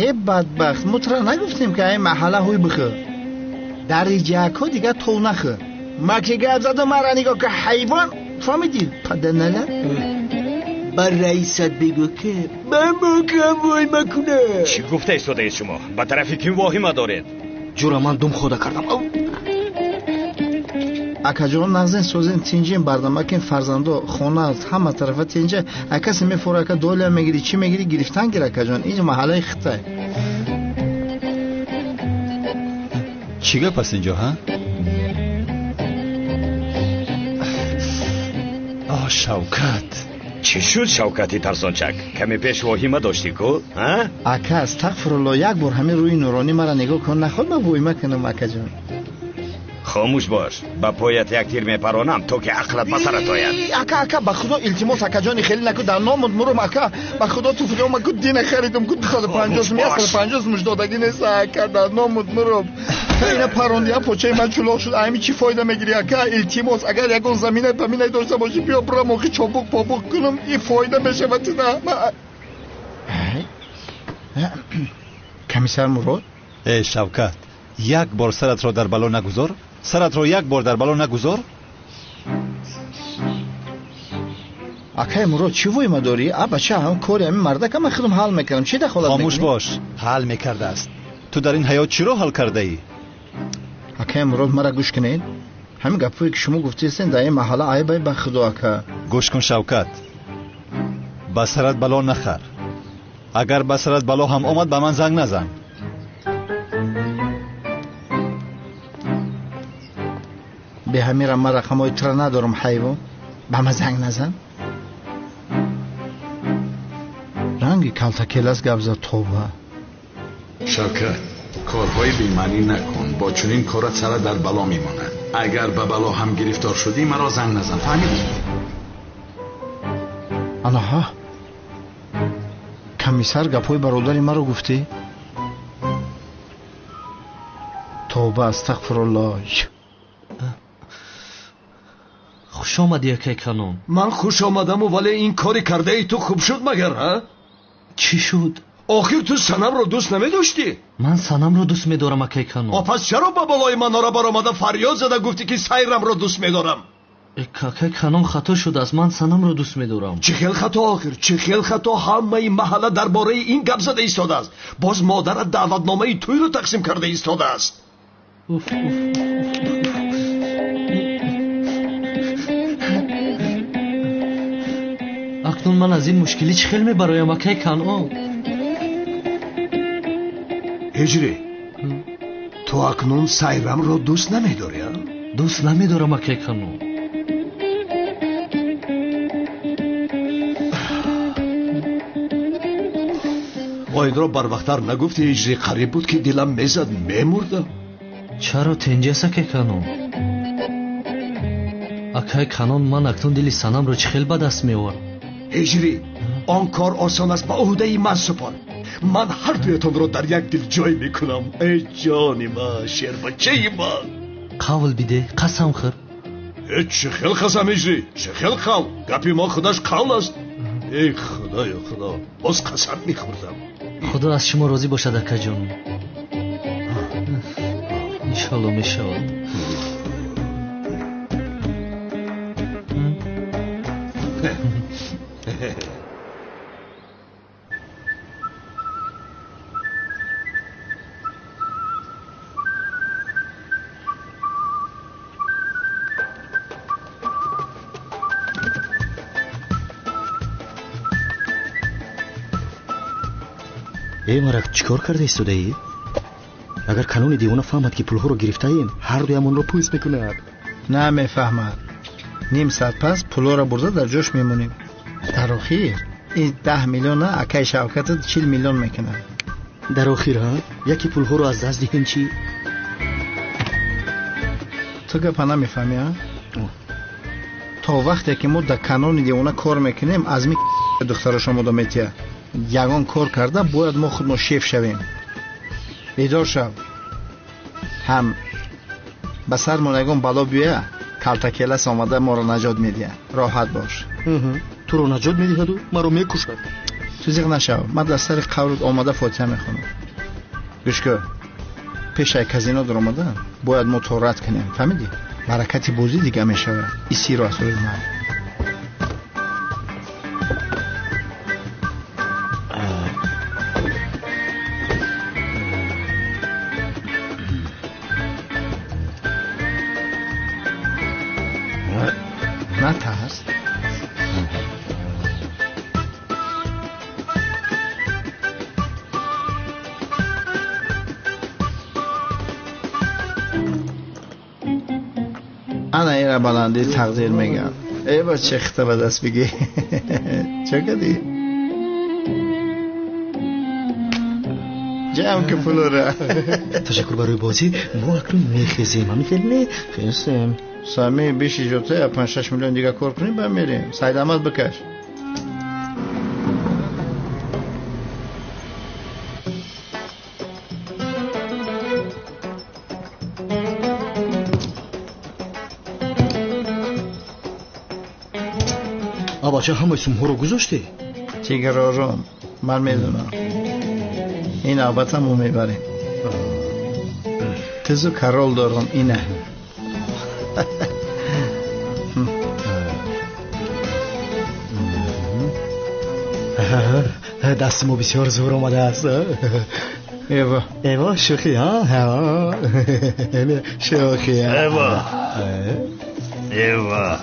ای بدبخت مترا نگفتیم که این محله هوی بخه دریجه ها دیگه تو نخه ما که گفت زدم مرا نگاه که حیوان فهمیدید پدناله بر رئیست بگو که من موقعم وای مکنه. چی گفته ایستاده شما؟ با طرفی کیم واهمه دارید؟ جورا من دوم خوده کردم. اکا جان نازن سوزن تینجین بردم که فرزندو خونه همه طرفه تینجه اکاسی میفوره که دوله میگیری چی میگیری گرفتن گیر اکا جان اینجا محله خطه چیگه پس اینجا ها؟ شوکت چی شد شوکتی ترسانچک؟ کمی پیش واهمه داشتی کو؟ اکا استغفرالله یک بار همین روی نورانی مرا نگاه کن نخواد من واهمه کنم اکا جان خاموش باش با پایت یک تیر میپرانم تو که عقلت بسرت آید. اکا به خدا التماس اکا جانی خیلی نکو در نامت مرم اکا به خدا تو فیلم من دین خریدم کو 250 مش دادگی نیست اکا در نامت مرم اینا پروندی پوچه من چلاق شد همین چی فایده میگیری اکا التماس اگر یگون زمینه پمینه داشته باشی بیا برام موقع چابک پابک کنم این فایده میشه وقتی نه کمیسر مراد ای شوکت یک بار سرت را در بلا نگذار سرت را یک بار در بلا نگذار اکای مراد چی وای ما داری بچه هم کاری همین مرده که من خودم حل میکنم چی دخالت میکنی خاموش باش حل میکرده است تو در این حیات چی را حل کرده ای اکای مراد مرا گوش کنید همین گپایی که شما گفتید در این محله عیبه به خدا اکا گوش کن شوکت با سرت بلا نخر اگر با سرت بلا هم آمد به من زنگ نزن به همین من رقمای تر ندارم حیوان به من زنگ نزن رنگی کلتکیلس گفزه توبه شوکت کارهای بیمعنی نکن با چنین کارت سرت در بلا میماند اگر به بلا هم گرفتار شدی مرا زنگ نزن فهمیدی آنها کمیسر گپای برادری مرا گفتی توبه استغفرالله خوش آمدی اکای کانون من خوش آمدم ولی این کاری کرده ای تو خوب شد مگر ها؟ چی شد؟ آخر تو سنم رو دوست نمی داشتی؟ من سنم رو دوست می دارم اکای کانون پس چرا با بالای من را برآمده فریاد زده گفتی که سیرم رو دوست می دارم؟ اکای کانون خطا شد از من سنم رو دوست می دارم چه خیل خطا آخر چه خیل خطا همه این محله درباره این گپ زده ایستاده است باز مادرت دعوتنامه توی رو تقسیم کرده ایستاده است اکنون من از این مشکلی چه خیل می برایم اکای کانون هجری تو اکنون سیرم رو دوست نمی داری دوست نمی دارم اکای کانون باید را بر وقتر نگفتی هجری قریب بود که دلم میزد میمردم چرا تنجس اکای کانون اکای کانون من اکنون دلی سنم رو چه خیل به دست میورم هجری آن کار آسان است با عهده من سپار من هر دویتان رو در یک دل جای میکنم ای جانی من شیر بچه من قول بیده قسم خور چه خیل قسم هجری چه خیل قول گپی ما خودش قول است ای خدای خدا باز قسم میخوردم خدا از شما راضی باشد اکای جان انشالله میشود ای مرک چیکار کرده ایستاده ای؟ اگر کانون دیوانه فهمد که پولها رو گرفته ایم هر دویمون رو پویز میکند نه میفهمد نیم ساعت پس پولا را برده در جاش میمونیم در آخر این 10 میلیون اکای شوکت 40 میلیون میکنه در آخر ها یکی پولها رو از دست دهیم چی؟ تو گپا نمیفهمی ها؟ تا وقتی که ما در کانون دیوانه کار میکنیم از می دختر شما دا میتیه یگان کار کرده باید ما خود ما شیف شویم بیدار شو هم به سر منگون بلا بیه کلتکیلس آمده ما رو نجات میدیه راحت باش تو رو نجات میدهد و ما رو میکشد تو زیغ نشو من در سر قولت آمده فاتحه میخونم گوشکو پیش کازینو در اومدن باید ما تو رد کنیم فهمیدی؟ برکتی بازی دیگه میشود ایسی رو از روی من نه ترس انا ایره بلندی تقدیر میگم ای با چه خطه به دست بگی چه کدی؟ جمع که پلوره تشکر برای بازی ما اکنون میخیزیم همین خیلی خیستیم سامی بیشی جوته 5-6 میلیون دیگه کار کنیم باید میریم سعید احمد بکش بچه همه سومها رو گذاشتی؟ تیگر آرام من میدونم این عبت همو میبریم تزو کرال دارم اینه دست ما بسیار زور آمده است ایوا ایوا شوخی ها شوخی ایوا ایوا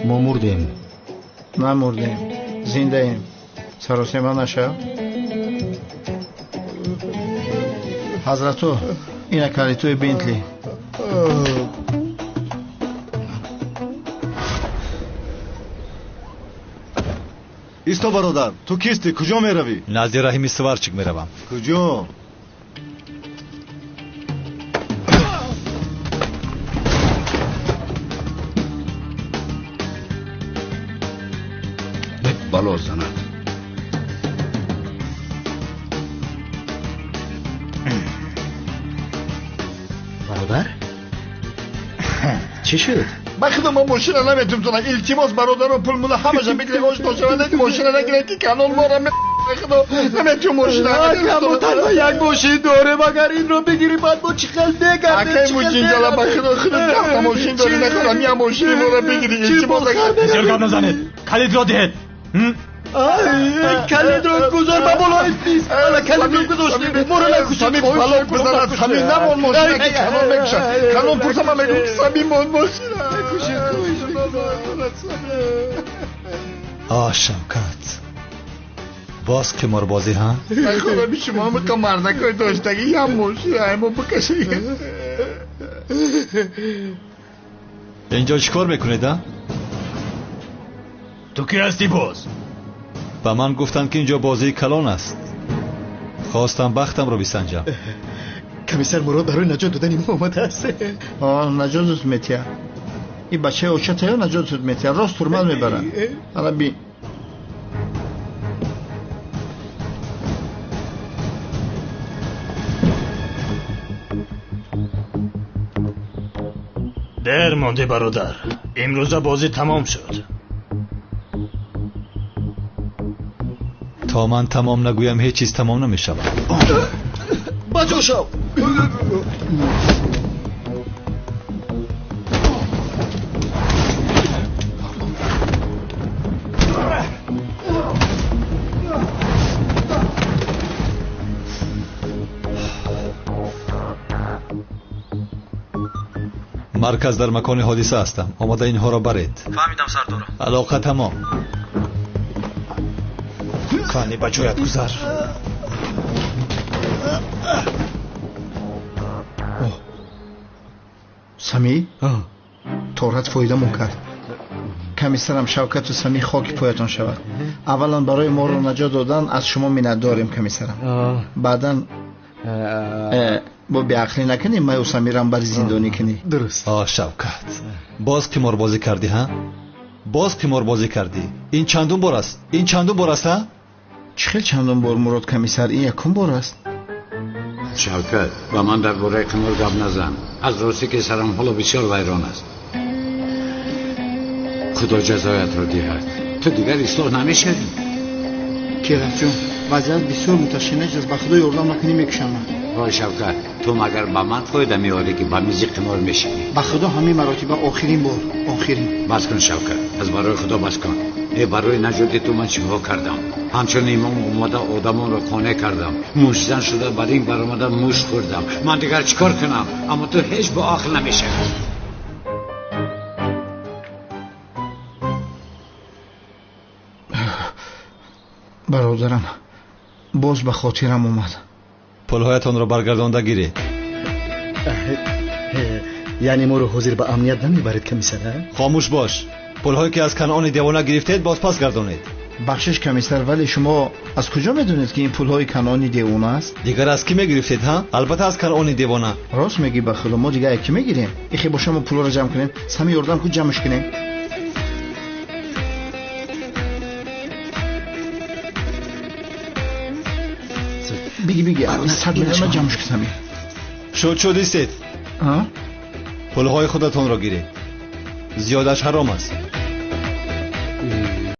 ما مردیم نه مردیم زنده ایم سراسیما نشو حضرتو اینه کلیتوی بینتلی ایستا برادر تو کیستی کجا میروی؟ نزد رحیمی سوارچیک میروم کجا؟ بلا زند برادر؟ چی شد؟ بخدا ما ماشین نمیتونم التماس برادر پول مولا همه جا بگیره آشنا شونده ماشین نگیره که کانال ما را بخدا نمیتونم ماشین ما تنها یک ماشین داره مگر این رو بگیری بعد ما چی خلده کرده اکی ماشین جالا بخدا خودت ده ماشین داری نکنم یه ماشین ما را بگیری التماس بسیار گپ نزنید کلید را دهید کلید رو گذار با بالای نیست حالا کلید رو گذاشتی برو نکشید سامی بلا بزند سامی نمون ماشین که کانال میکشن کانال پرسم هم میگم سامی مون ماشین شوکت باز که مربازی ها؟ خدا بی شما هم که مردکای داشتگی یه ماشین همه بکشی اینجا چیکار میکنید ها؟ تو کی هستی باز؟ به من گفتن که اینجا بازی کلان است خواستم بختم رو بسنجم کمیسر مراد برای نجات دادن ما آمده است نجات میتیا این بچه اوچته یا نجات میتیا راست ترمال میبرن حالا بین دیر مانده برادر امروز بازی تمام شد تا من تمام نگویم هیچ چیز تمام نمیشود بچه شو مرکز در مکان حادثه هستم آماده اینها را برید فهمیدم سردار علاقه تمام کانی بجایت گذار سمی تورت فایده کرد کمیسرم شوکت و سمی خاک پایتان شود اولا برای ما رو نجات دادن از شما منت داریم کمیسرم بعدا با بیعقلی نکنی ما و سمیرم بر زندانی کنی درست شوکت باز که مربازی کردی ها؟ باز که مربازی کردی این چندون بار است؟ این چندون بار است ها؟ چه خیلی چندون بار مراد کمیسر این یکم بار است شوکت و من در باره کنار گپ نزن از راستی که سرم حالا بسیار ویران است خدا جزایت را دهد تو دیگر اصلاح نمیشدی کیرف جون вазъият бисёр муташиннаш аст. ба худо ёрдам накунӣ мекушам. وای شوکت تو مگر با من فایده میاری که با میزی قمار میشینی؟ ба худо ҳамин маротиба охирин бор, охирин. بس کن شوکت، از برای خدا بس کن. برای نجات تو من چیکار کردم؟ همچون امام اومده آدمان رو خانه کردم، موشزن شده بعد این برآمده موش خوردم. من دیگر چیکار کنم؟ اما تو هیچ با عقل نمیشه. برادرم باز به خاطرم اومد. پولهایتان را برگردانده گیرید. یعنی ما رو حاضر به امنیت نمیبرید کمیسر؟ خاموش باش. پولهایی که از کنعان دیوانه گرفتید باز پس گردانید. بخشش کمیسر، ولی شما از کجا میدونید که این پولهای کنعانی دیوانه است؟ دیگر از کی میگرفتید ها؟ البته از کنعان دیوانه. راست میگی به خدا، ما دیگه کی میگیریم؟ اخی با شما پولا رو جمع کنیم، همه یاردم کو جمعش کنیم. بگی 100 میلیون جمعش کنیم. شد ایستید. پولهای خودتان را گیرید. زیادش حرام است.